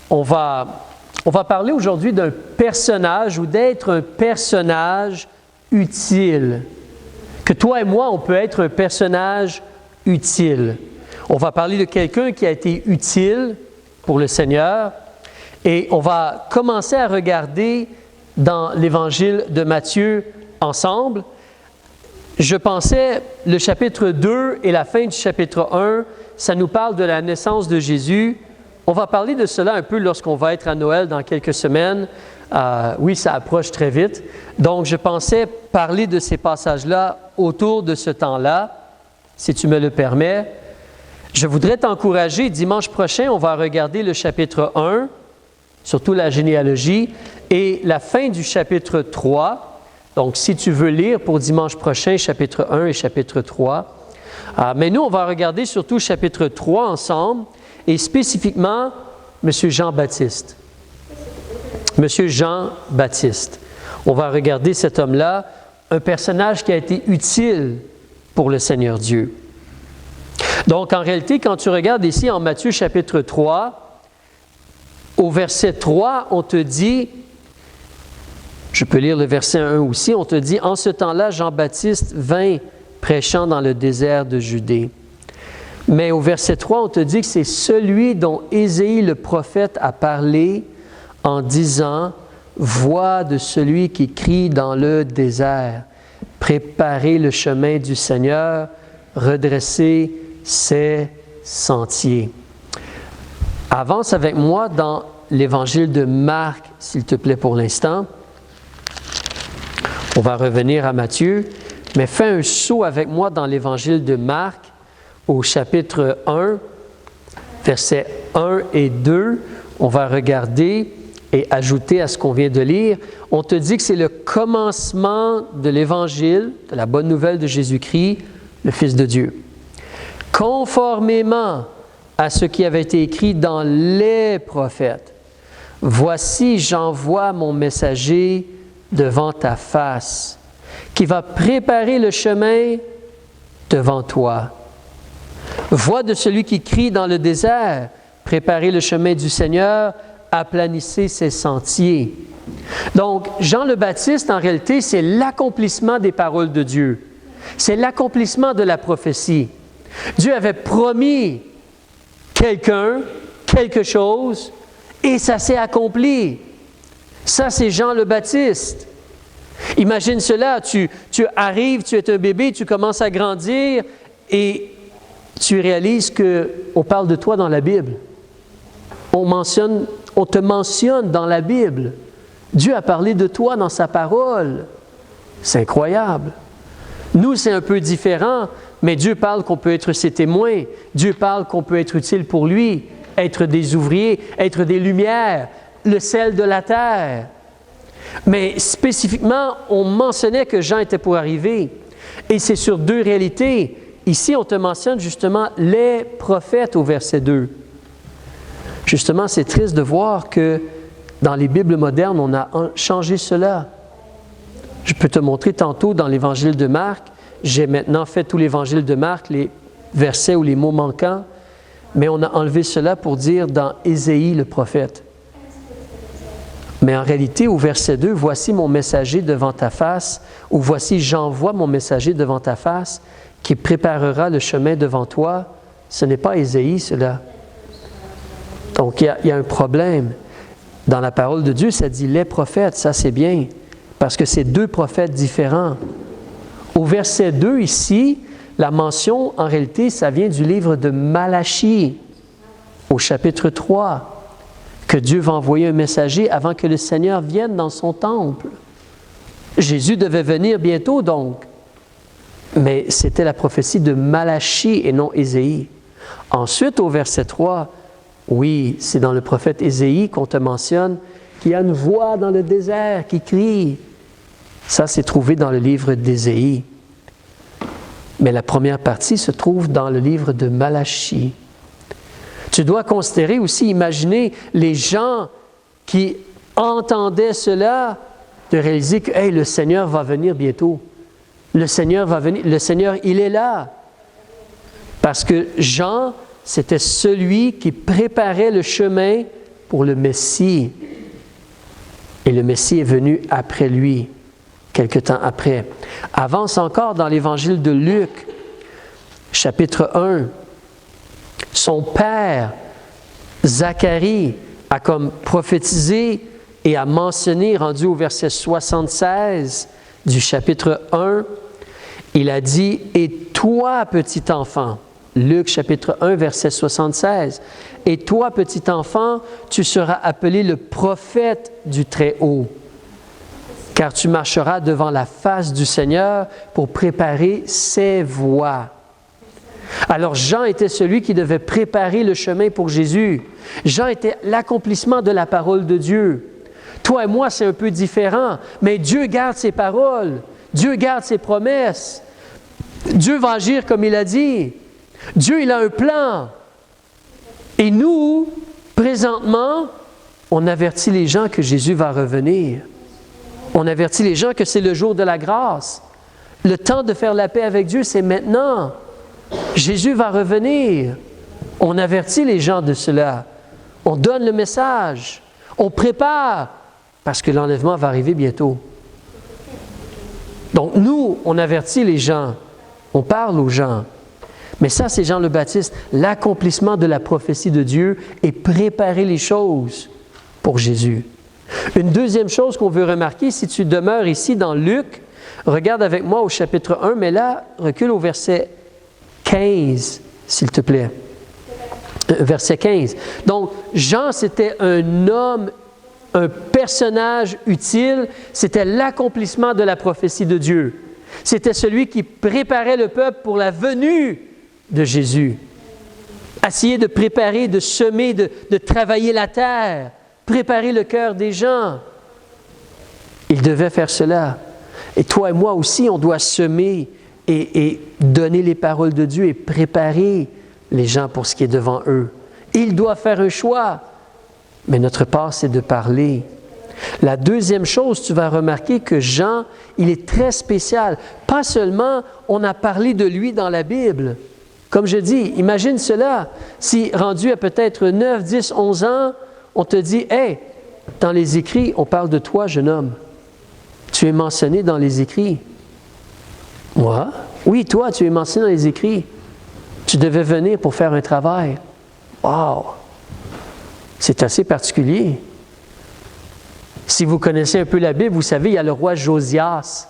On va parler aujourd'hui d'un personnage ou d'être un personnage utile. Que toi et moi, on peut être un personnage utile. On va parler de quelqu'un qui a été utile pour le Seigneur et on va commencer à regarder dans l'Évangile de Matthieu ensemble. Je pensais, le chapitre 2 et la fin du chapitre 1, ça nous parle de la naissance de Jésus. On va parler de cela un peu lorsqu'on va être à Noël dans quelques semaines. Oui, ça approche très vite. Donc, je pensais parler de ces passages-là autour de ce temps-là, si tu me le permets. Je voudrais t'encourager. Dimanche prochain, on va regarder le chapitre 1, surtout la généalogie, et la fin du chapitre 3. Donc, si tu veux lire pour dimanche prochain, chapitre 1 et chapitre 3. Mais nous, on va regarder surtout chapitre 3 ensemble, et spécifiquement, M. Jean-Baptiste. M. Jean-Baptiste. On va regarder cet homme-là, un personnage qui a été utile pour le Seigneur Dieu. Donc, en réalité, quand tu regardes ici en Matthieu chapitre 3, au verset 3, on te dit, je peux lire le verset 1 aussi, on te dit « En ce temps-là, Jean-Baptiste vint prêchant dans le désert de Judée. » Mais au verset 3, on te dit que c'est celui dont Ésaïe le prophète a parlé en disant « Voix de celui qui crie dans le désert, préparez le chemin du Seigneur, redressez ses sentiers. » Avance avec moi dans l'Évangile de Marc, s'il te plaît, pour l'instant. On va revenir à Matthieu, mais fais un saut avec moi dans l'Évangile de Marc, au chapitre 1, versets 1 et 2. On va regarder et ajouter à ce qu'on vient de lire. On te dit que c'est le commencement de l'Évangile, de la bonne nouvelle de Jésus-Christ, le Fils de Dieu. Conformément à ce qui avait été écrit dans les prophètes. Voici, j'envoie mon messager devant ta face, qui va préparer le chemin devant toi. Voix de celui qui crie dans le désert, préparez le chemin du Seigneur, aplanissez ses sentiers. Donc, Jean le Baptiste, en réalité, c'est l'accomplissement des paroles de Dieu. C'est l'accomplissement de la prophétie. Dieu avait promis quelqu'un, quelque chose, et ça s'est accompli. Ça, c'est Jean le Baptiste. Imagine cela, tu arrives, tu es un bébé, tu commences à grandir et tu réalises qu'on parle de toi dans la Bible. On te mentionne dans la Bible. Dieu a parlé de toi dans sa parole. C'est incroyable. Nous, c'est un peu différent, mais Dieu parle qu'on peut être ses témoins. Dieu parle qu'on peut être utile pour lui, être des ouvriers, être des lumières, le sel de la terre. Mais spécifiquement, on mentionnait que Jean était pour arriver. Et c'est sur deux réalités. Ici, on te mentionne justement les prophètes au verset 2. Justement, c'est triste de voir que dans les Bibles modernes, on a changé cela. Je peux te montrer tantôt dans l'Évangile de Marc. J'ai maintenant fait tout l'Évangile de Marc, les versets ou les mots manquants, mais on a enlevé cela pour dire dans Ésaïe le prophète. Mais en réalité, au verset 2, « Voici mon messager devant ta face » ou « Voici, j'envoie mon messager devant ta face qui préparera le chemin devant toi », ce n'est pas Ésaïe, cela. Donc, il y a un problème. Dans la parole de Dieu, ça dit « les prophètes », ça c'est bien, parce que c'est deux prophètes différents. Au verset 2, ici, la mention, en réalité, ça vient du livre de Malachie, au chapitre 3. Que Dieu va envoyer un messager avant que le Seigneur vienne dans son temple. Jésus devait venir bientôt donc, mais c'était la prophétie de Malachie et non Ésaïe. Ensuite, au verset 3, oui, c'est dans le prophète Ésaïe qu'on te mentionne qu'il y a une voix dans le désert qui crie. Ça, c'est trouvé dans le livre d'Ésaïe. Mais la première partie se trouve dans le livre de Malachie. Tu dois considérer aussi, imaginer les gens qui entendaient cela, de réaliser que hey, le Seigneur va venir bientôt. Le Seigneur va venir. Le Seigneur, il est là. Parce que Jean, c'était celui qui préparait le chemin pour le Messie. Et le Messie est venu après lui, quelque temps après. Avance encore dans l'Évangile de Luc, chapitre 1. Son père, Zacharie, a comme prophétisé et a mentionné, rendu au verset 76 du chapitre 1, il a dit « Et toi, petit enfant », Luc chapitre 1, verset 76, « Et toi, petit enfant, tu seras appelé le prophète du Très-Haut, car tu marcheras devant la face du Seigneur pour préparer ses voies. » Alors Jean était celui qui devait préparer le chemin pour Jésus. Jean était l'accomplissement de la parole de Dieu. Toi et moi, c'est un peu différent, mais Dieu garde ses paroles. Dieu garde ses promesses. Dieu va agir comme il a dit. Dieu, il a un plan. Et nous, présentement, on avertit les gens que Jésus va revenir. On avertit les gens que c'est le jour de la grâce. Le temps de faire la paix avec Dieu, c'est maintenant. Jésus va revenir. On avertit les gens de cela. On donne le message. On prépare parce que l'enlèvement va arriver bientôt. Donc nous, on avertit les gens. On parle aux gens. Mais ça, c'est Jean le Baptiste, l'accomplissement de la prophétie de Dieu et préparer les choses pour Jésus. Une deuxième chose qu'on veut remarquer, si tu demeures ici dans Luc, regarde avec moi au chapitre 1, mais là, recule au verset 15, s'il te plaît. Verset 15. Donc, Jean, c'était un homme, un personnage utile, c'était l'accomplissement de la prophétie de Dieu. C'était celui qui préparait le peuple pour la venue de Jésus. Essayer de préparer, de semer, de travailler la terre, préparer le cœur des gens. Il devait faire cela. Et toi et moi aussi, on doit semer et donner les paroles de Dieu et préparer les gens pour ce qui est devant eux. Ils doivent faire un choix, mais notre part, c'est de parler. La deuxième chose, tu vas remarquer que Jean, il est très spécial. Pas seulement on a parlé de lui dans la Bible. Comme je dis, imagine cela. Si rendu à peut-être 9, 10, 11 ans, on te dit « Hey, dans les écrits, on parle de toi, jeune homme. Tu es mentionné dans les écrits. » Moi? Oui, toi, tu es mentionné dans les écrits. Tu devais venir pour faire un travail. Wow! C'est assez particulier. Si vous connaissez un peu la Bible, vous savez, il y a le roi Josias.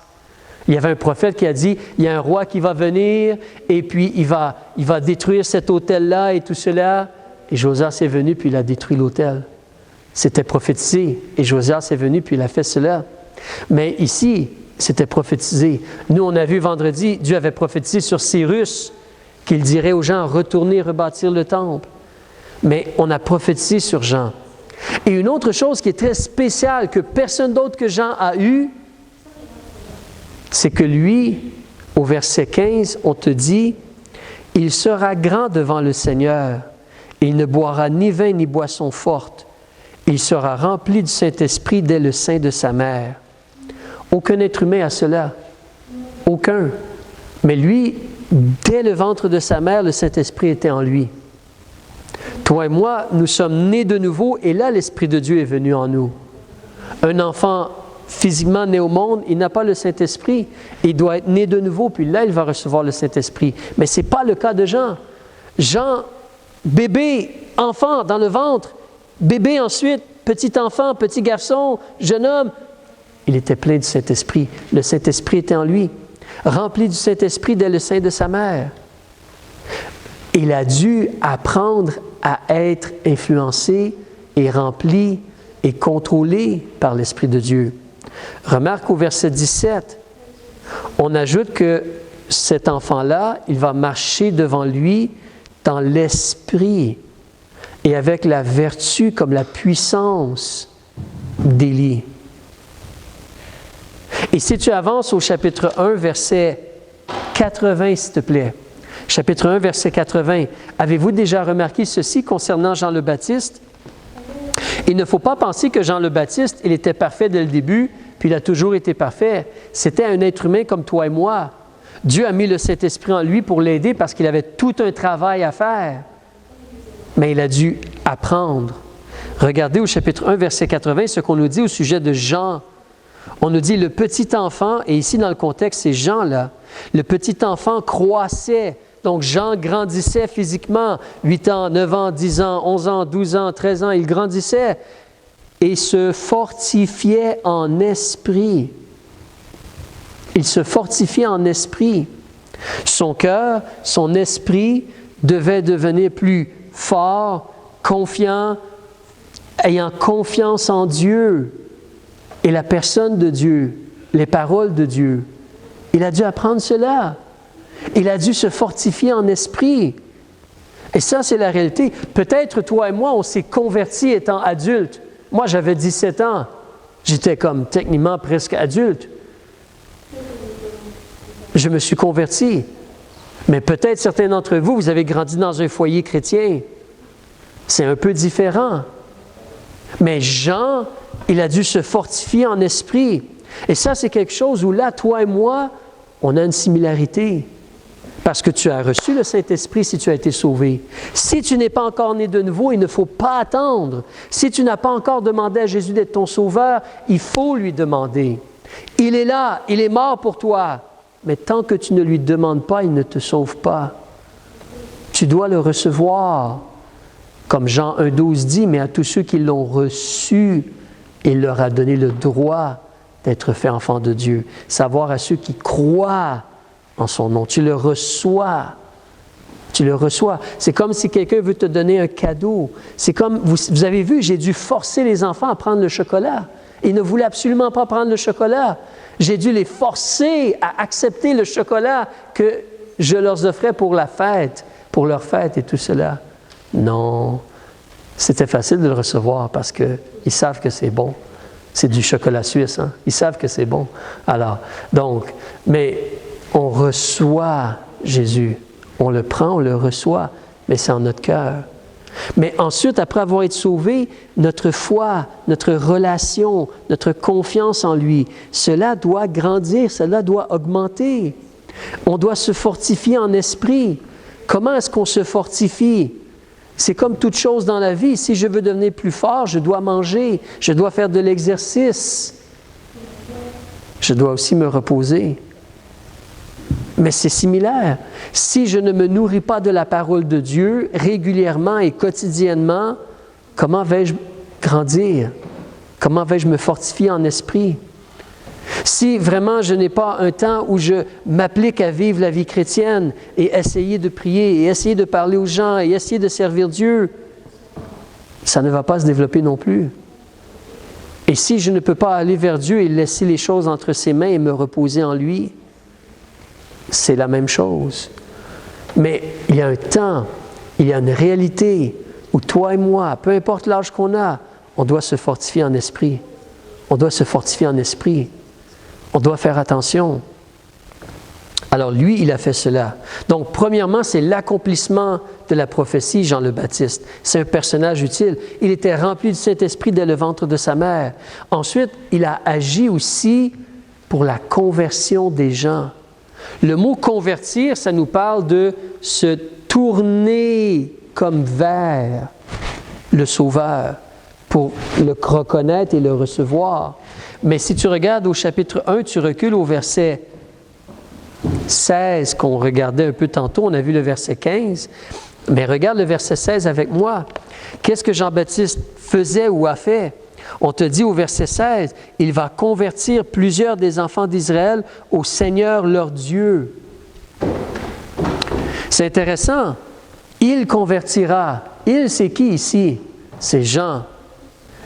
Il y avait un prophète qui a dit, il y a un roi qui va venir et puis il va détruire cet autel-là et tout cela. Et Josias est venu puis il a détruit l'autel. C'était prophétisé. Et Josias est venu puis il a fait cela. Mais ici, c'était prophétisé. Nous, on a vu vendredi, Dieu avait prophétisé sur Cyrus, qu'il dirait aux gens, retournez rebâtir le temple. Mais on a prophétisé sur Jean. Et une autre chose qui est très spéciale, que personne d'autre que Jean a eu, c'est que lui, au verset 15, on te dit, « Il sera grand devant le Seigneur, et il ne boira ni vin ni boisson forte. Il sera rempli du Saint-Esprit dès le sein de sa mère. » Aucun être humain a cela. Aucun. Mais lui, dès le ventre de sa mère, le Saint-Esprit était en lui. Toi et moi, nous sommes nés de nouveau et là, l'Esprit de Dieu est venu en nous. Un enfant physiquement né au monde, il n'a pas le Saint-Esprit. Il doit être né de nouveau, puis là, il va recevoir le Saint-Esprit. Mais ce n'est pas le cas de Jean. Jean, bébé, enfant dans le ventre, bébé ensuite, petit enfant, petit garçon, jeune homme, il était plein du Saint-Esprit. Le Saint-Esprit était en lui, rempli du Saint-Esprit dès le sein de sa mère. Il a dû apprendre à être influencé et rempli et contrôlé par l'Esprit de Dieu. Remarque au verset 17, on ajoute que cet enfant-là, il va marcher devant lui dans l'Esprit et avec la vertu comme la puissance d'Élie. Et si tu avances au chapitre 1, verset 80, s'il te plaît. Chapitre 1, verset 80. Avez-vous déjà remarqué ceci concernant Jean le Baptiste? Il ne faut pas penser que Jean le Baptiste, il était parfait dès le début, puis il a toujours été parfait. C'était un être humain comme toi et moi. Dieu a mis le Saint-Esprit en lui pour l'aider parce qu'il avait tout un travail à faire. Mais il a dû apprendre. Regardez au chapitre 1, verset 80, ce qu'on nous dit au sujet de Jean. On nous dit le petit enfant, et ici dans le contexte, c'est Jean là. Le petit enfant croissait. Donc Jean grandissait physiquement. 8 ans, 9 ans, 10 ans, 11 ans, 12 ans, 13 ans, il grandissait. Et se fortifiait en esprit. Il se fortifiait en esprit. Son cœur, son esprit devait devenir plus fort, confiant, ayant confiance en Dieu et la personne de Dieu, les paroles de Dieu. Il a dû apprendre cela. Il a dû se fortifier en esprit. Et ça, c'est la réalité. Peut-être toi et moi, on s'est convertis étant adultes. Moi, j'avais 17 ans. J'étais comme techniquement presque adulte. Je me suis converti. Mais peut-être certains d'entre vous, vous avez grandi dans un foyer chrétien. C'est un peu différent. Mais Jean, il a dû se fortifier en esprit. Et ça, c'est quelque chose où là, toi et moi, on a une similarité. Parce que tu as reçu le Saint-Esprit si tu as été sauvé. Si tu n'es pas encore né de nouveau, il ne faut pas attendre. Si tu n'as pas encore demandé à Jésus d'être ton sauveur, il faut lui demander. Il est là, il est mort pour toi. Mais tant que tu ne lui demandes pas, il ne te sauve pas. Tu dois le recevoir. Comme Jean 1,12 dit, mais à tous ceux qui l'ont reçu, il leur a donné le droit d'être fait enfant de Dieu. Savoir à ceux qui croient en son nom. Tu le reçois. Tu le reçois. C'est comme si quelqu'un veut te donner un cadeau. C'est comme, vous avez vu, j'ai dû forcer les enfants à prendre le chocolat. Ils ne voulaient absolument pas prendre le chocolat. J'ai dû les forcer à accepter le chocolat que je leur offrais pour la fête, pour leur fête et tout cela. Non, c'était facile de le recevoir parce qu'ils savent que c'est bon. C'est du chocolat suisse, hein? Ils savent que c'est bon. Alors, donc, mais on reçoit Jésus. On le prend, on le reçoit, mais c'est en notre cœur. Mais ensuite, après avoir été sauvé, notre foi, notre relation, notre confiance en lui, cela doit grandir, cela doit augmenter. On doit se fortifier en esprit. Comment est-ce qu'on se fortifie? C'est comme toute chose dans la vie. Si je veux devenir plus fort, je dois manger, je dois faire de l'exercice. Je dois aussi me reposer. Mais c'est similaire. Si je ne me nourris pas de la parole de Dieu régulièrement et quotidiennement, comment vais-je grandir? Comment vais-je me fortifier en esprit? Si vraiment je n'ai pas un temps où je m'applique à vivre la vie chrétienne et essayer de prier et essayer de parler aux gens et essayer de servir Dieu, ça ne va pas se développer non plus. Et si je ne peux pas aller vers Dieu et laisser les choses entre ses mains et me reposer en lui, c'est la même chose. Mais il y a un temps, il y a une réalité où toi et moi, peu importe l'âge qu'on a, on doit se fortifier en esprit. On doit se fortifier en esprit. On doit faire attention. Alors lui, il a fait cela. Donc, premièrement, c'est l'accomplissement de la prophétie, Jean le Baptiste. C'est un personnage utile. Il était rempli du Saint-Esprit dès le ventre de sa mère. Ensuite, il a agi aussi pour la conversion des gens. Le mot « convertir », ça nous parle de se tourner comme vers le Sauveur pour le reconnaître et le recevoir. Mais si tu regardes au chapitre 1, tu recules au verset 16 qu'on regardait un peu tantôt, on a vu le verset 15, mais regarde le verset 16 avec moi. Qu'est-ce que Jean-Baptiste faisait ou a fait? On te dit au verset 16, il va convertir plusieurs des enfants d'Israël au Seigneur leur Dieu. C'est intéressant. Il convertira. Il, c'est qui ici? C'est Jean.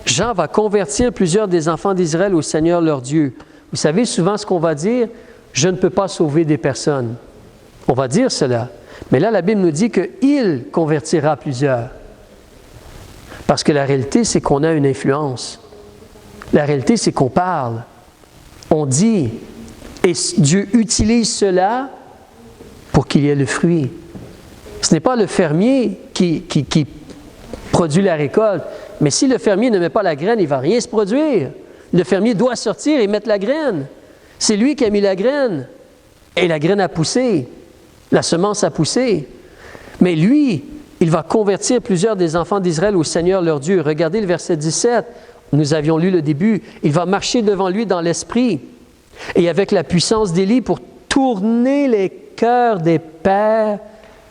Jean va convertir plusieurs des enfants d'Israël au Seigneur leur Dieu. Vous savez souvent ce qu'on va dire? Je ne peux pas sauver des personnes. On va dire cela. Mais là, la Bible nous dit qu'il convertira plusieurs. Parce que la réalité, c'est qu'on a une influence. La réalité, c'est qu'on parle. On dit. Et Dieu utilise cela pour qu'il y ait le fruit. Ce n'est pas le fermier qui produit la récolte. Mais si le fermier ne met pas la graine, il ne va rien se produire. Le fermier doit sortir et mettre la graine. C'est lui qui a mis la graine. Et la graine a poussé. La semence a poussé. Mais lui, Il va convertir plusieurs des enfants d'Israël au Seigneur leur Dieu. Regardez le verset 17. Nous avions lu le début. Il va marcher devant lui dans l'esprit et avec la puissance d'Élie pour tourner les cœurs des pères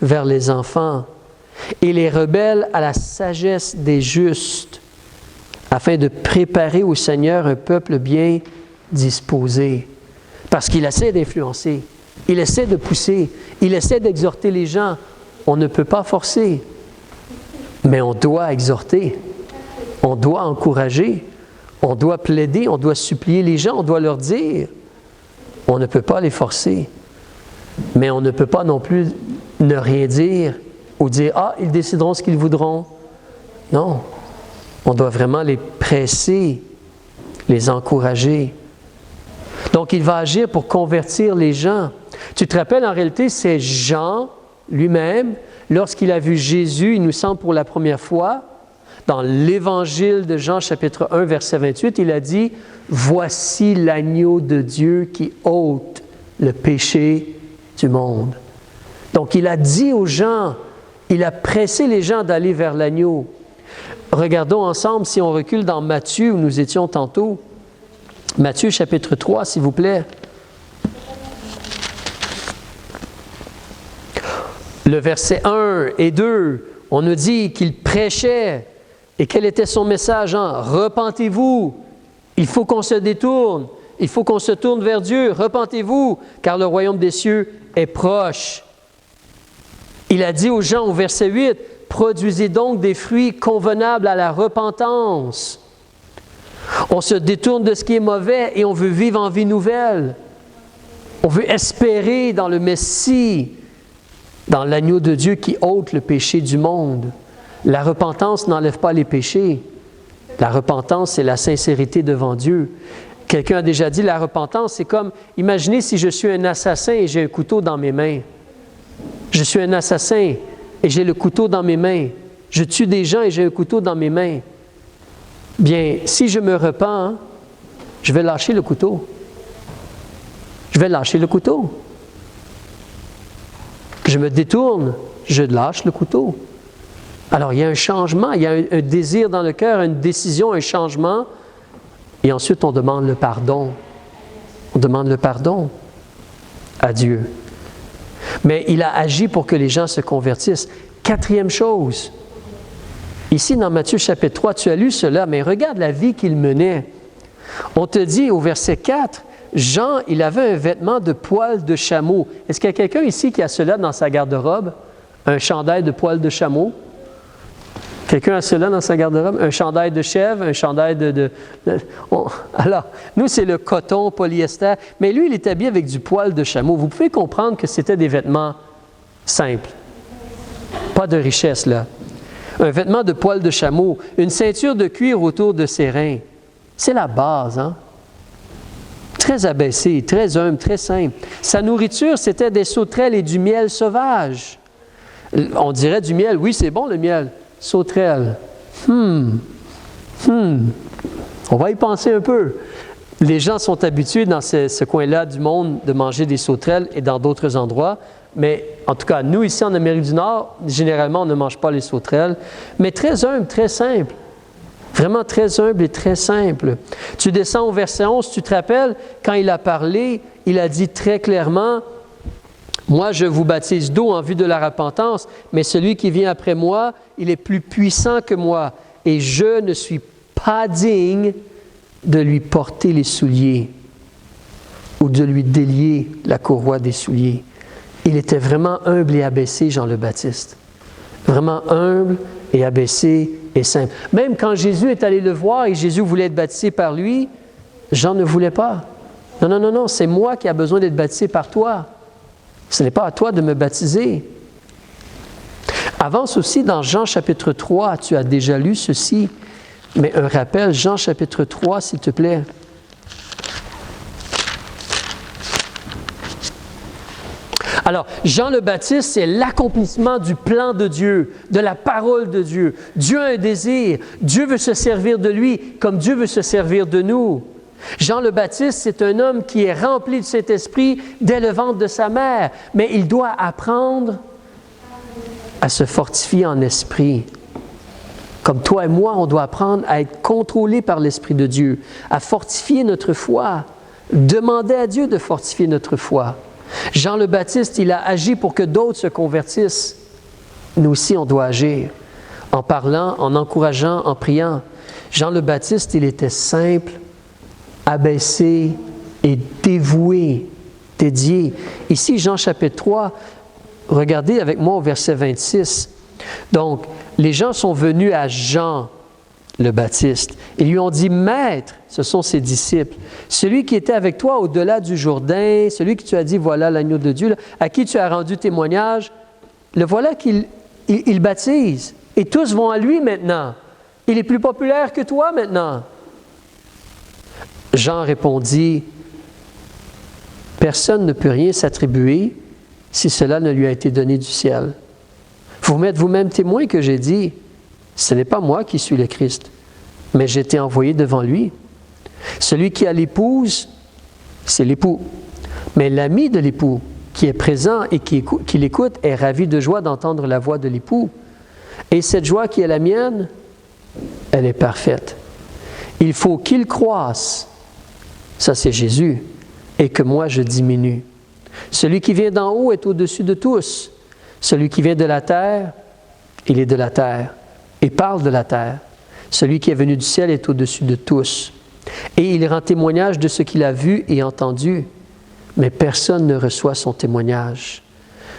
vers les enfants et les rebelles à la sagesse des justes, afin de préparer au Seigneur un peuple bien disposé. Parce qu'il essaie d'influencer, il essaie de pousser, il essaie d'exhorter les gens. On ne peut pas forcer, mais on doit exhorter, on doit encourager, on doit plaider, on doit supplier les gens, on doit leur dire. On ne peut pas les forcer, mais on ne peut pas non plus ne rien dire ou dire « Ah, ils décideront ce qu'ils voudront ». Non, on doit vraiment les presser, les encourager. Donc, il va agir pour convertir les gens. Tu te rappelles, en réalité, c'est Jean lui-même, lorsqu'il a vu Jésus, il nous semble pour la première fois, dans l'Évangile de Jean, chapitre 1, verset 28, il a dit « Voici l'agneau de Dieu qui ôte le péché du monde. » Donc, il a dit aux gens, il a pressé les gens d'aller vers l'agneau. Regardons ensemble, si on recule dans Matthieu, où nous étions tantôt. Matthieu, chapitre 3, s'il vous plaît. Le verset 1 et 2, on nous dit qu'il prêchait. Et quel était son message? Repentez-vous, il faut qu'on se détourne, il faut qu'on se tourne vers Dieu. Repentez-vous, car le royaume des cieux est proche. Il a dit aux gens au verset 8, produisez donc des fruits convenables à la repentance. On se détourne de ce qui est mauvais et on veut vivre en vie nouvelle. On veut espérer dans le Messie, dans l'agneau de Dieu qui ôte le péché du monde. La repentance n'enlève pas les péchés. La repentance, c'est la sincérité devant Dieu. Quelqu'un a déjà dit, la repentance, c'est comme, imaginez si je suis un assassin et j'ai un couteau dans mes mains. Je suis un assassin et j'ai le couteau dans mes mains. Je tue des gens et j'ai un couteau dans mes mains. Bien, si je me repens, je vais lâcher le couteau. Je vais lâcher le couteau. Je me détourne, je lâche le couteau. Alors, il y a un changement, il y a un désir dans le cœur, une décision, un changement. Et ensuite, on demande le pardon. On demande le pardon à Dieu. Mais il a agi pour que les gens se convertissent. Quatrième chose, ici dans Matthieu chapitre 3, tu as lu cela, mais regarde la vie qu'il menait. On te dit au verset 4, Jean, il avait un vêtement de poil de chameau. Est-ce qu'il y a quelqu'un ici qui a cela dans sa garde-robe? Un chandail de poil de chameau? Quelqu'un a cela dans sa garde-robe? Un chandail de chèvre, un chandail Alors, nous, c'est le coton, polyester, mais lui, il est habillé avec du poil de chameau. Vous pouvez comprendre que c'était des vêtements simples. Pas de richesse, là. Un vêtement de poil de chameau, une ceinture de cuir autour de ses reins. C'est la base, hein? Très abaissé, très humble, très simple. Sa nourriture, c'était des sauterelles et du miel sauvage. On dirait du miel. Oui, c'est bon, le miel. Sauterelles. On va y penser un peu. Les gens sont habitués dans ce coin-là du monde de manger des sauterelles et dans d'autres endroits. Mais en tout cas, nous, ici en Amérique du Nord, généralement, on ne mange pas les sauterelles. Mais très humble, très simple. Vraiment très humble et très simple. Tu descends au verset 11, tu te rappelles, quand il a parlé, il a dit très clairement, « Moi, je vous baptise d'eau en vue de la repentance, mais celui qui vient après moi, il est plus puissant que moi, et je ne suis pas digne de lui porter les souliers ou de lui délier la courroie des souliers. » Il était vraiment humble et abaissé, Jean le Baptiste. Vraiment humble et abaissé et simple. Même quand Jésus est allé le voir et Jésus voulait être baptisé par lui, Jean ne voulait pas. Non, c'est moi qui ai besoin d'être baptisé par toi. Ce n'est pas à toi de me baptiser. Avance aussi dans Jean chapitre 3, tu as déjà lu ceci, mais un rappel, Jean chapitre 3, s'il te plaît. Alors, Jean le Baptiste, c'est l'accomplissement du plan de Dieu, de la parole de Dieu. Dieu a un désir. Dieu veut se servir de lui comme Dieu veut se servir de nous. Jean le Baptiste, c'est un homme qui est rempli de Saint-Esprit dès le ventre de sa mère, mais il doit apprendre à se fortifier en esprit. Comme toi et moi, on doit apprendre à être contrôlés par l'Esprit de Dieu, à fortifier notre foi, demander à Dieu de fortifier notre foi. Jean le Baptiste, il a agi pour que d'autres se convertissent. Nous aussi, on doit agir en parlant, en encourageant, en priant. Jean le Baptiste, il était simple, abaissé et dévoué, dédié. Ici, Jean chapitre 3, regardez avec moi au verset 26. Donc, les gens sont venus à Jean le Baptiste et lui ont dit, « Maître, ce sont ses disciples, celui qui était avec toi au-delà du Jourdain, celui que tu as dit, voilà l'agneau de Dieu, à qui tu as rendu témoignage, le voilà qu'il baptise. Et tous vont à lui maintenant. Il est plus populaire que toi maintenant. » Jean répondit, « Personne ne peut rien s'attribuer si cela ne lui a été donné du ciel. Vous m'êtes vous-même témoin que j'ai dit, ce n'est pas moi qui suis le Christ, mais j'ai été envoyé devant lui. Celui qui a l'épouse, c'est l'époux. Mais l'ami de l'époux, qui est présent et qui l'écoute, est ravi de joie d'entendre la voix de l'époux. Et cette joie qui est la mienne, elle est parfaite. Il faut qu'il croisse, ça c'est Jésus, et que moi je diminue. Celui qui vient d'en haut est au-dessus de tous. Celui qui vient de la terre, il est de la terre et parle de la terre. Celui qui est venu du ciel est au-dessus de tous. Et il rend témoignage de ce qu'il a vu et entendu, mais personne ne reçoit son témoignage.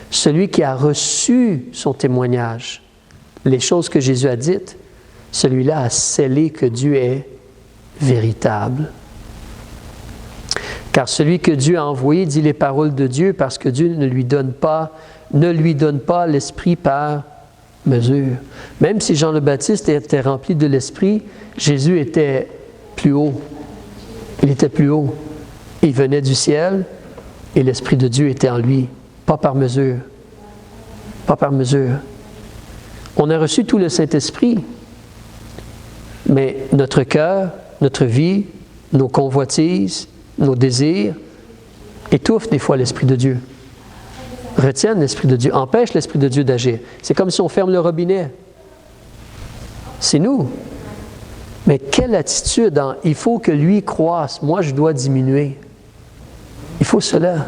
Celui qui a reçu son témoignage, les choses que Jésus a dites, celui-là a scellé que Dieu est véritable. Car celui que Dieu a envoyé dit les paroles de Dieu parce que Dieu ne lui donne pas l'Esprit par mesure. Même si Jean le Baptiste était rempli de l'Esprit, Jésus était plus haut. Il était plus haut. Il venait du ciel et l'Esprit de Dieu était en lui, pas par mesure. Pas par mesure. On a reçu tout le Saint-Esprit, mais notre cœur, notre vie, nos convoitises, nos désirs étouffent des fois l'Esprit de Dieu. Retiennent l'Esprit de Dieu, empêchent l'Esprit de Dieu d'agir. C'est comme si on ferme le robinet. C'est nous. Mais quelle attitude en « il faut que lui croisse, moi je dois diminuer ». Il faut cela.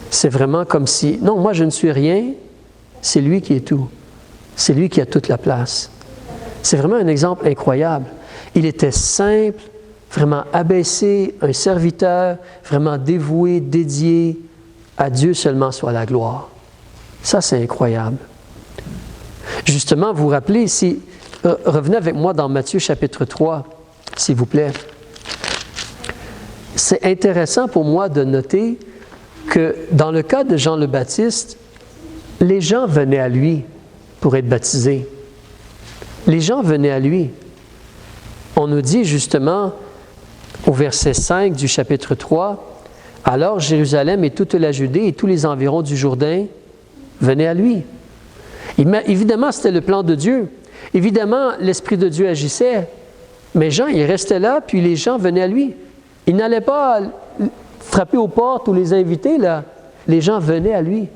C'est vraiment comme si « non, moi je ne suis rien, c'est lui qui est tout. C'est lui qui a toute la place ». C'est vraiment un exemple incroyable. Il était simple, vraiment abaissé, un serviteur, vraiment dévoué, dédié, à Dieu seulement soit la gloire. Ça, c'est incroyable. Justement, vous vous rappelez ici, revenez avec moi dans Matthieu chapitre 3, s'il vous plaît. C'est intéressant pour moi de noter que dans le cas de Jean le Baptiste, les gens venaient à lui pour être baptisés. Les gens venaient à lui. On nous dit justement au verset 5 du chapitre 3, « Alors Jérusalem et toute la Judée et tous les environs du Jourdain venaient à lui. » Évidemment, c'était le plan de Dieu. Évidemment, l'Esprit de Dieu agissait. Mais Jean, il restait là, puis les gens venaient à lui. Il n'allait pas frapper aux portes ou les inviter, là. Les gens venaient à lui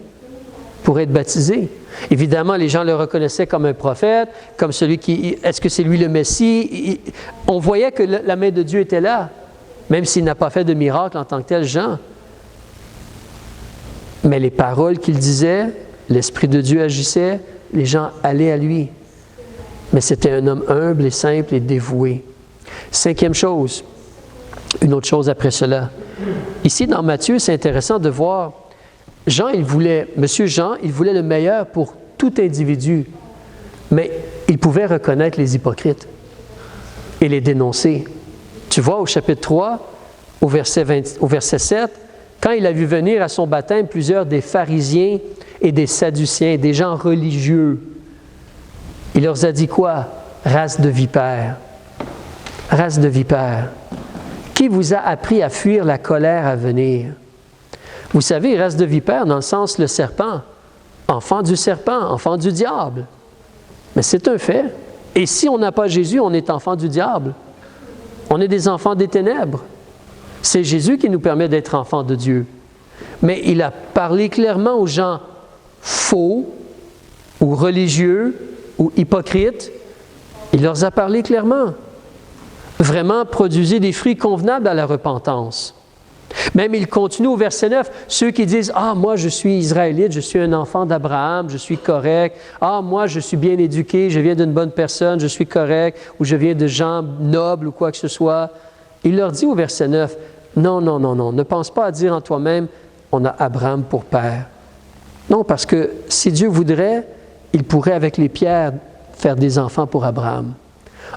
pour être baptisés. Évidemment, les gens le reconnaissaient comme un prophète, comme celui qui... Est-ce que c'est lui le Messie? On voyait que la main de Dieu était là, même s'il n'a pas fait de miracle en tant que tel, Jean. Mais les paroles qu'il disait, l'Esprit de Dieu agissait, les gens allaient à lui. Mais c'était un homme humble et simple et dévoué. Cinquième chose, une autre chose après cela. Ici, dans Matthieu, c'est intéressant de voir, Monsieur Jean, il voulait le meilleur pour tout individu, mais il pouvait reconnaître les hypocrites et les dénoncer. Tu vois, au chapitre 3, au verset 7, quand il a vu venir à son baptême plusieurs des pharisiens et des sadduciens, des gens religieux, il leur a dit quoi? Race de vipères. Race de vipères. Qui vous a appris à fuir la colère à venir? Vous savez, race de vipères, dans le sens le serpent, enfant du serpent, enfant du diable. Mais c'est un fait. Et si on n'a pas Jésus, on est enfant du diable. On est des enfants des ténèbres. C'est Jésus qui nous permet d'être enfants de Dieu. Mais il a parlé clairement aux gens, faux ou religieux ou hypocrites, il leur a parlé clairement. Vraiment, produisez des fruits convenables à la repentance. Même il continue au verset 9, ceux qui disent « Ah, moi je suis israélite, je suis un enfant d'Abraham, je suis correct. Ah, moi je suis bien éduqué, je viens d'une bonne personne, je suis correct, ou je viens de gens nobles ou quoi que ce soit. » Il leur dit au verset 9, « Non, non, non, non, ne pense pas à dire en toi-même, on a Abraham pour père. » Non, parce que si Dieu voudrait, il pourrait avec les pierres faire des enfants pour Abraham.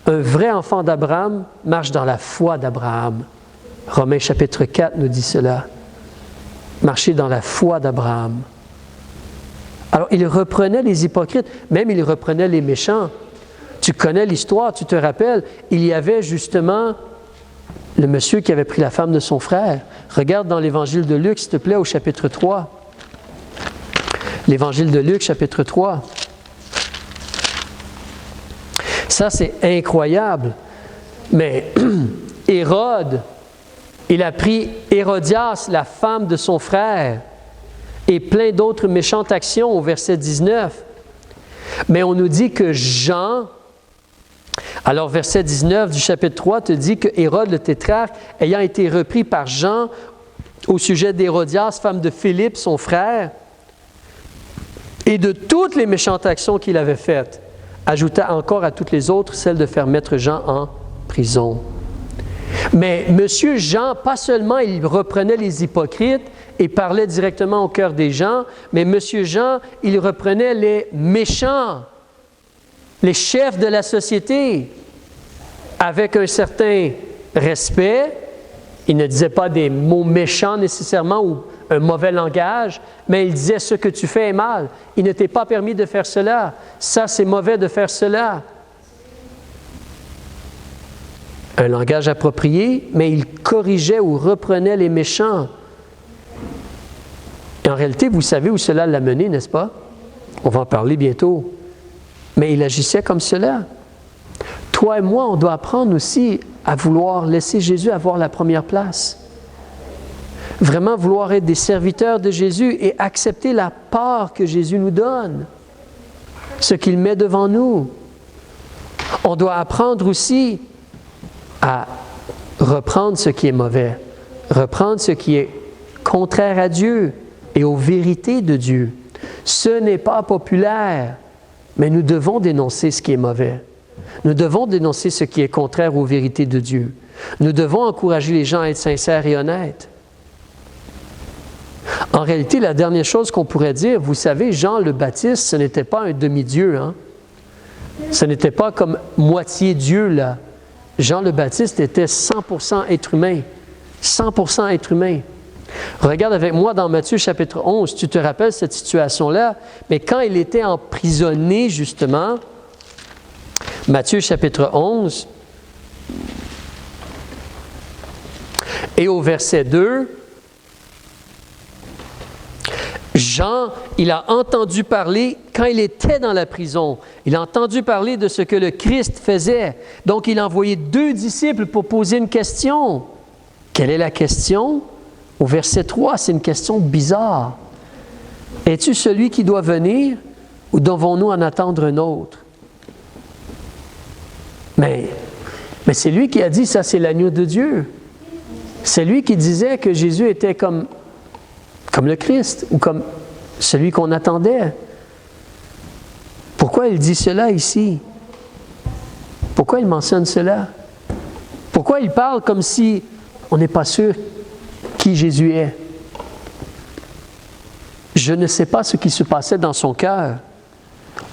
Un vrai enfant d'Abraham marche dans la foi d'Abraham. Romains chapitre 4 nous dit cela. Marcher dans la foi d'Abraham. Alors, il reprenait les hypocrites, même il reprenait les méchants. Tu connais l'histoire, tu te rappelles, il y avait justement le monsieur qui avait pris la femme de son frère. Regarde dans l'Évangile de Luc, s'il te plaît, au chapitre 3. L'Évangile de Luc, chapitre 3. Ça, c'est incroyable. Mais Hérode, il a pris Hérodias, la femme de son frère, et plein d'autres méchantes actions au verset 19. Mais on nous dit que Jean, alors verset 19 du chapitre 3 te dit que Hérode le tétrarque, ayant été repris par Jean au sujet d'Hérodias, femme de Philippe, son frère, et de toutes les méchantes actions qu'il avait faites, ajouta encore à toutes les autres celle de faire mettre Jean en prison. Mais M. Jean, pas seulement il reprenait les hypocrites et parlait directement au cœur des gens, mais M. Jean, il reprenait les méchants, les chefs de la société, avec un certain respect. Il ne disait pas des mots méchants nécessairement ou un mauvais langage, mais il disait « ce que tu fais est mal. Il ne t'est pas permis de faire cela. Ça, c'est mauvais de faire cela. » Un langage approprié, mais il corrigeait ou reprenait les méchants. Et en réalité, vous savez où cela l'a mené, n'est-ce pas? On va en parler bientôt. Mais il agissait comme cela. Toi et moi, on doit apprendre aussi à vouloir laisser Jésus avoir la première place. Vraiment vouloir être des serviteurs de Jésus et accepter la part que Jésus nous donne, ce qu'il met devant nous. On doit apprendre aussi à reprendre ce qui est mauvais, reprendre ce qui est contraire à Dieu et aux vérités de Dieu. Ce n'est pas populaire, mais nous devons dénoncer ce qui est mauvais. Nous devons dénoncer ce qui est contraire aux vérités de Dieu. Nous devons encourager les gens à être sincères et honnêtes. En réalité, la dernière chose qu'on pourrait dire, vous savez, Jean le Baptiste, ce n'était pas un demi-dieu. Hein? Ce n'était pas comme moitié Dieu, là. Jean le Baptiste était 100% être humain. 100% être humain. Regarde avec moi dans Matthieu chapitre 11, tu te rappelles cette situation-là, mais quand il était emprisonné, justement, Matthieu chapitre 11, et au verset 2, Jean, il a entendu parler, quand il était dans la prison, il a entendu parler de ce que le Christ faisait. Donc, il a envoyé 2 disciples pour poser une question. Quelle est la question? Au verset 3, c'est une question bizarre. Es-tu celui qui doit venir ou devons-nous en attendre un autre? Mais c'est lui qui a dit, ça c'est l'agneau de Dieu. C'est lui qui disait que Jésus était comme le Christ ou comme celui qu'on attendait. Pourquoi il dit cela ici? Pourquoi il mentionne cela? Pourquoi il parle comme si on n'est pas sûr qui Jésus est? Je ne sais pas ce qui se passait dans son cœur.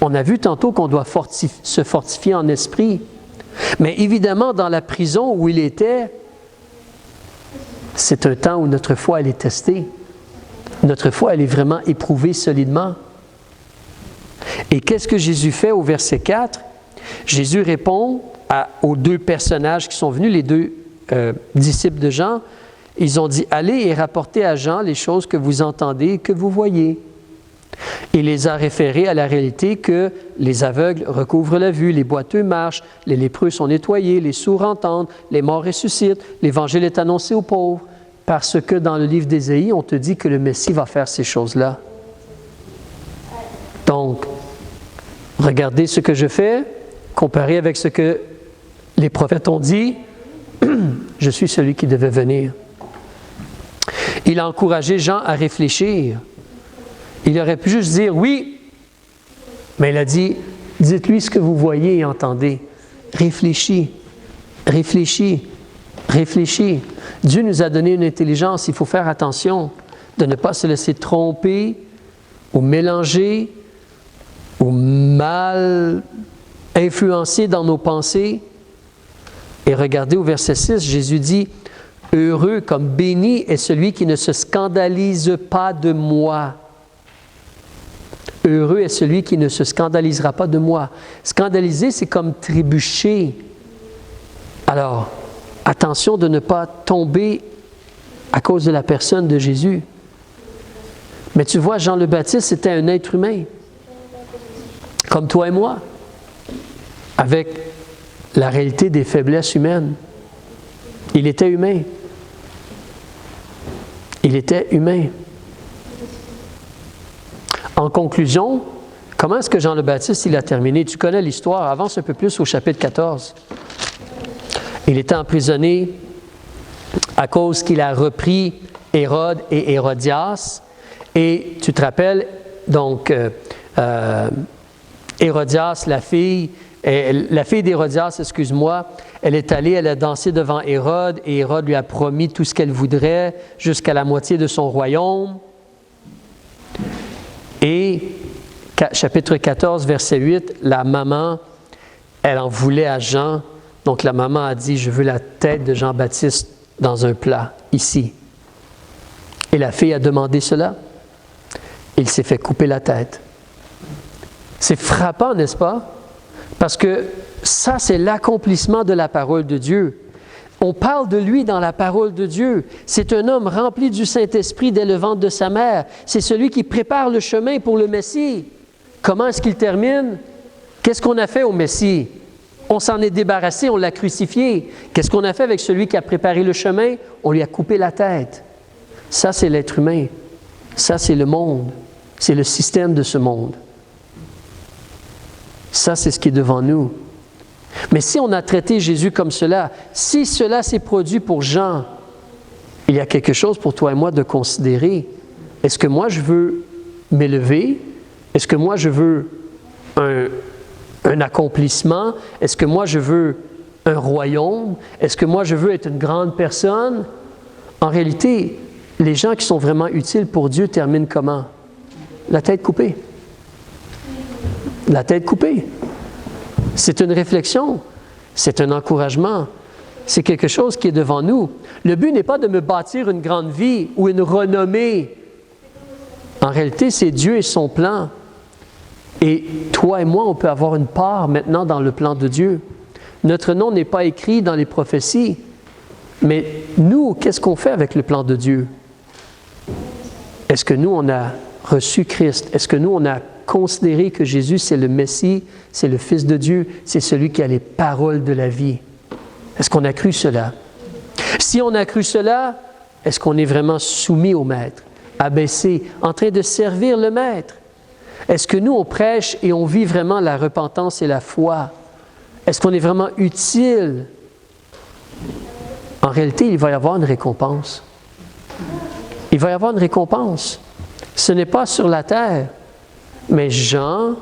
On a vu tantôt qu'on doit se fortifier en esprit. Mais évidemment, dans la prison où il était, c'est un temps où notre foi, elle est testée. Notre foi, elle est vraiment éprouvée solidement. Et qu'est-ce que Jésus fait au verset 4? Jésus répond aux 2 personnages qui sont venus, les 2 disciples de Jean. Ils ont dit, « Allez et rapportez à Jean les choses que vous entendez et que vous voyez. » Il les a référés à la réalité que les aveugles recouvrent la vue, les boiteux marchent, les lépreux sont nettoyés, les sourds entendent, les morts ressuscitent, l'Évangile est annoncé aux pauvres. Parce que dans le livre d'Ésaïe, on te dit que le Messie va faire ces choses-là. Regardez ce que je fais, comparé avec ce que les prophètes ont dit, je suis celui qui devait venir. Il a encouragé Jean à réfléchir. Il aurait pu juste dire oui, mais il a dit, dites-lui ce que vous voyez et entendez. Réfléchis, réfléchis, réfléchis. Dieu nous a donné une intelligence, il faut faire attention de ne pas se laisser tromper ou mélanger ou mal influencer dans nos pensées. Et regardez au verset 6, Jésus dit, « Heureux comme béni est celui qui ne se scandalise pas de moi. » Heureux est celui qui ne se scandalisera pas de moi. Scandaliser, c'est comme trébucher. Alors, attention de ne pas tomber à cause de la personne de Jésus. Mais tu vois, Jean le Baptiste, c'était un être humain, comme toi et moi, avec la réalité des faiblesses humaines. Il était humain. Il était humain. En conclusion, comment est-ce que Jean le Baptiste il a terminé? Tu connais l'histoire, avance un peu plus au chapitre 14. Il était emprisonné à cause qu'il a repris Hérode et Hérodias. Et tu te rappelles, donc, Hérodias, la fille d'Hérodias, excuse-moi, elle est allée, elle a dansé devant Hérode, et Hérode lui a promis tout ce qu'elle voudrait, jusqu'à la moitié de son royaume. Et, chapitre 14, verset 8, la maman, elle en voulait à Jean. Donc, la maman a dit, je veux la tête de Jean-Baptiste dans un plat, ici. Et la fille a demandé cela. Il s'est fait couper la tête. C'est frappant, n'est-ce pas? Parce que ça, c'est l'accomplissement de la parole de Dieu. On parle de lui dans la parole de Dieu. C'est un homme rempli du Saint-Esprit dès le ventre de sa mère. C'est celui qui prépare le chemin pour le Messie. Comment est-ce qu'il termine? Qu'est-ce qu'on a fait au Messie? On s'en est débarrassé, on l'a crucifié. Qu'est-ce qu'on a fait avec celui qui a préparé le chemin? On lui a coupé la tête. Ça, c'est l'être humain. Ça, c'est le monde. C'est le système de ce monde. Ça, c'est ce qui est devant nous. Mais si on a traité Jésus comme cela, si cela s'est produit pour Jean, il y a quelque chose pour toi et moi de considérer. Est-ce que moi, je veux m'élever? Est-ce que moi, je veux un accomplissement? Est-ce que moi, je veux un royaume? Est-ce que moi, je veux être une grande personne? En réalité, les gens qui sont vraiment utiles pour Dieu terminent comment? La tête coupée. La tête coupée. C'est une réflexion, c'est un encouragement, c'est quelque chose qui est devant nous. Le but n'est pas de me bâtir une grande vie ou une renommée. En réalité, c'est Dieu et son plan. Et toi et moi, on peut avoir une part maintenant dans le plan de Dieu. Notre nom n'est pas écrit dans les prophéties, mais nous, qu'est-ce qu'on fait avec le plan de Dieu? Est-ce que nous, on a reçu Christ? Est-ce que nous, on a considérer que Jésus, c'est le Messie, c'est le Fils de Dieu, c'est celui qui a les paroles de la vie. Est-ce qu'on a cru cela? Si on a cru cela, est-ce qu'on est vraiment soumis au Maître, abaissé, en train de servir le Maître? Est-ce que nous, on prêche et on vit vraiment la repentance et la foi? Est-ce qu'on est vraiment utile? En réalité, il va y avoir une récompense. Il va y avoir une récompense. Ce n'est pas sur la terre. Mais Jean,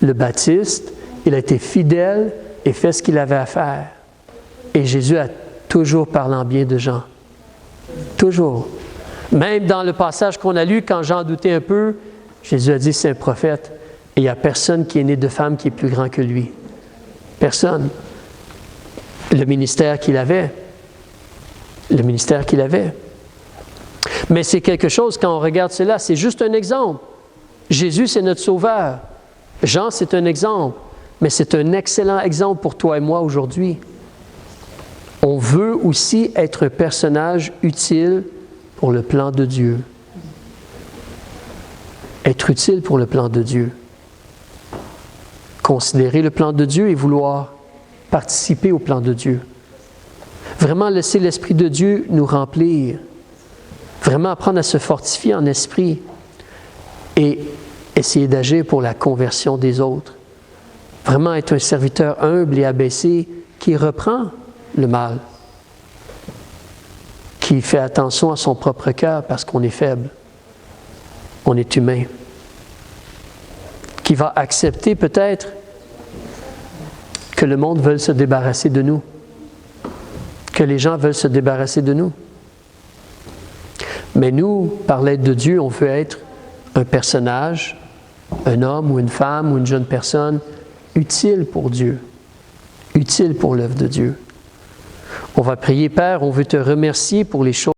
le Baptiste, il a été fidèle et fait ce qu'il avait à faire. Et Jésus a toujours parlé en bien de Jean. Toujours. Même dans le passage qu'on a lu, quand Jean doutait un peu, Jésus a dit, c'est un prophète. Et il n'y a personne qui est né de femme qui est plus grand que lui. Personne. Le ministère qu'il avait. Le ministère qu'il avait. Mais c'est quelque chose, quand on regarde cela, c'est juste un exemple. Jésus, c'est notre sauveur. Jean, c'est un exemple. Mais c'est un excellent exemple pour toi et moi aujourd'hui. On veut aussi être un personnage utile pour le plan de Dieu. Être utile pour le plan de Dieu. Considérer le plan de Dieu et vouloir participer au plan de Dieu. Vraiment laisser l'Esprit de Dieu nous remplir. Vraiment apprendre à se fortifier en esprit et essayer d'agir pour la conversion des autres. Vraiment être un serviteur humble et abaissé qui reprend le mal, qui fait attention à son propre cœur parce qu'on est faible, on est humain, qui va accepter peut-être que le monde veuille se débarrasser de nous, que les gens veulent se débarrasser de nous. Mais nous, par l'aide de Dieu, on veut être un personnage, un homme ou une femme ou une jeune personne utile pour Dieu, utile pour l'œuvre de Dieu. On va prier, Père, on veut te remercier pour les choses